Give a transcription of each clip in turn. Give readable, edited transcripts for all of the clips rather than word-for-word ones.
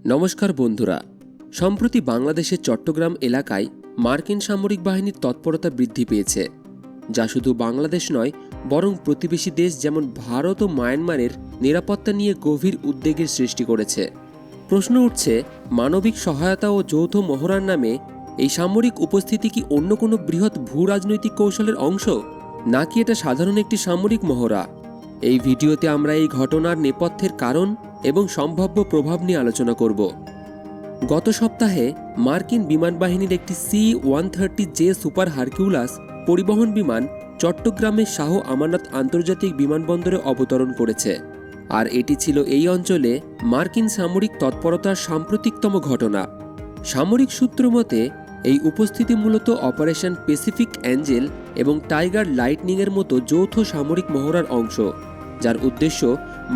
নমস্কার বন্ধুরা। সম্প্রতি বাংলাদেশের চট্টগ্রাম এলাকায় মার্কিন সামরিক বাহিনীর তৎপরতা বৃদ্ধি পেয়েছে, যা শুধু বাংলাদেশ নয় বরং প্রতিবেশী দেশ যেমন ভারত ও মায়ানমারের নিরাপত্তা নিয়ে গভীর উদ্বেগের সৃষ্টি করেছে। প্রশ্ন উঠছে, মানবিক সহায়তা ও যৌথ মহড়ার নামে এই সামরিক উপস্থিতি কি অন্য কোনো বৃহৎ ভূ রাজনৈতিক কৌশলের অংশ, নাকি এটা সাধারণ একটি সামরিক মহড়া? এই ভিডিওতে আমরা এই ঘটনার নেপথ্যের কারণ এবং সম্ভাব্য প্রভাব নিয়ে আলোচনা করব। গত সপ্তাহে মার্কিন বিমান বাহিনীর একটি C-130J সুপার হারকিউলাস পরিবহন বিমান চট্টগ্রামের শাহ আমানত আন্তর্জাতিক বিমানবন্দরে অবতরণ করেছে, আর এটি ছিল এই অঞ্চলে মার্কিন সামরিক তৎপরতার সাম্প্রতিকতম ঘটনা। সামরিক সূত্র মতে এই উপস্থিতি মূলত অপারেশন প্যাসিফিক অ্যাঞ্জেল এবং টাইগার লাইটনিংয়ের মতো যৌথ সামরিক মহড়ার অংশ, যার উদ্দেশ্য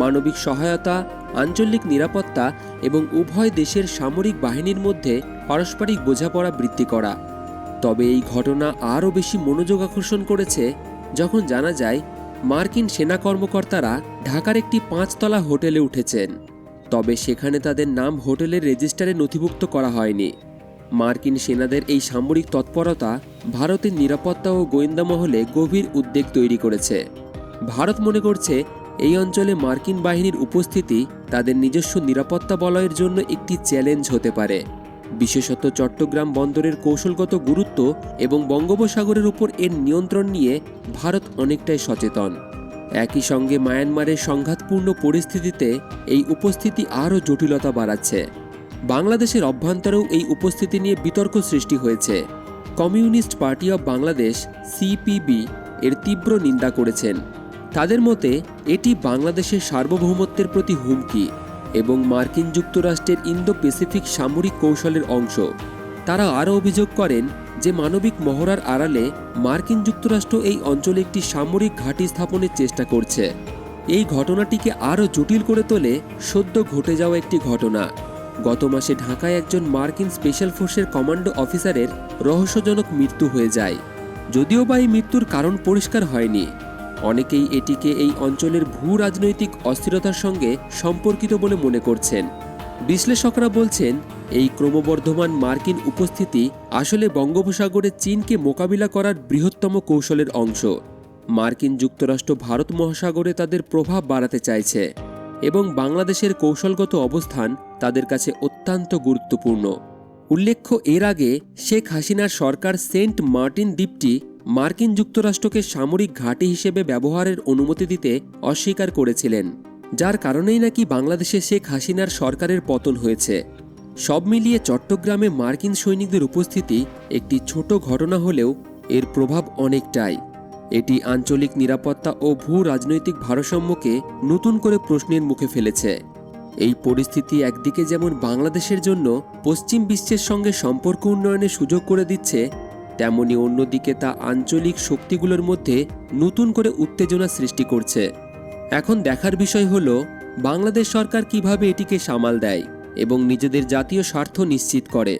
মানবিক সহায়তা, আঞ্চলিক নিরাপত্তা এবং উভয় দেশের সামরিক বাহিনীর মধ্যে পারস্পরিক বোঝাপড়া বৃদ্ধি করা। তবে এই ঘটনা আরও বেশি মনোযোগ আকর্ষণ করেছে যখন জানা যায় মার্কিন সেনা কর্মকর্তারা ঢাকার একটি 5তলা হোটেলে উঠেছেন, তবে সেখানে তাদের নাম হোটেলের রেজিস্টারে নথিভুক্ত করা হয়নি। মার্কিন সেনাদের এই সামরিক তৎপরতা ভারতের নিরাপত্তা ও গোয়েন্দা মহলে গভীর উদ্বেগ তৈরি করেছে। ভারত মনে করছে এই অঞ্চলে মার্কিন বাহিনীর উপস্থিতি তাদের নিজস্ব নিরাপত্তা বলয়ের জন্য একটি চ্যালেঞ্জ হতে পারে, বিশেষত চট্টগ্রাম বন্দরের কৌশলগত গুরুত্ব এবং বঙ্গোপসাগরের উপর এর নিয়ন্ত্রণ নিয়ে ভারত অনেকটাই সচেতন। একই সঙ্গে মায়ানমারের সংঘাতপূর্ণ পরিস্থিতিতে এই উপস্থিতি আরও জটিলতা বাড়াচ্ছে। বাংলাদেশের অভ্যন্তরেও এই উপস্থিতি নিয়ে বিতর্ক সৃষ্টি হয়েছে। Communist party of Bangladesh CPB এর তীব্র নিন্দা করেছেন। তাদের মতে এটি বাংলাদেশের সার্বভৌমত্বের প্রতি হুমকি এবং মার্কিন যুক্তরাষ্ট্রের ইন্দো প্যাসিফিক সামরিক কৌশলের অংশ। তারা আরও অভিযোগ করেন যে মানবিক মহড়ার আড়ালে মার্কিন যুক্তরাষ্ট্র এই অঞ্চলে একটি সামরিক ঘাঁটি স্থাপনের চেষ্টা করছে। এই ঘটনাটিকে আরও জটিল করে তোলে সদ্য ঘটে যাওয়া একটি ঘটনা। গত মাসে ঢাকায় একজন মার্কিন স্পেশাল ফোর্সের কমান্ডো অফিসারের রহস্যজনক মৃত্যু হয়ে যায়। যদিও বা এই মৃত্যুর কারণ পরিষ্কার হয়নি, অনেকেই এটিকে এই অঞ্চলের ভূ রাজনৈতিক অস্থিরতার সঙ্গে সম্পর্কিত বলে মনে করছেন। বিশ্লেষকরা বলছেন এই ক্রমবর্ধমান মার্কিন উপস্থিতি আসলে বঙ্গোপসাগরে চীনকে মোকাবিলা করার বৃহত্তম কৌশলের অংশ। মার্কিন যুক্তরাষ্ট্র ভারত মহাসাগরে তাদের প্রভাব বাড়াতে চাইছে এবং বাংলাদেশের কৌশলগত অবস্থান তাদের কাছে অত্যন্ত গুরুত্বপূর্ণ। উল্লেখ্য, এর আগে শেখ হাসিনার সরকার সেন্ট মার্টিন দ্বীপটি মার্কিন যুক্তরাষ্ট্রকে সামরিক ঘাঁটি হিসেবে ব্যবহারের অনুমতি দিতে অস্বীকার করেছিলেন, যার কারণেই নাকি বাংলাদেশে শেখ হাসিনার সরকারের পতন হয়েছে। সব মিলিয়ে চট্টগ্রামে মার্কিন সৈনিকদের উপস্থিতি একটি ছোট ঘটনা হলেও এর প্রভাব অনেকটাই। এটি আঞ্চলিক নিরাপত্তা ও ভূ রাজনৈতিক ভারসাম্যকে নতুন করে প্রশ্নের মুখে ফেলেছে। এই পরিস্থিতি একদিকে যেমন বাংলাদেশের জন্য পশ্চিম বিশ্বের সঙ্গে সম্পর্ক উন্নয়নের সুযোগ করে দিচ্ছে, তেমনি অন্যদিকে তা আঞ্চলিক শক্তিগুলোর মধ্যে নতুন করে উত্তেজনা সৃষ্টি করছে। এখন দেখার বিষয় হলো বাংলাদেশ সরকার কিভাবে এটিকে সামাল দেয় এবং নিজেদের জাতীয় স্বার্থ নিশ্চিত করে।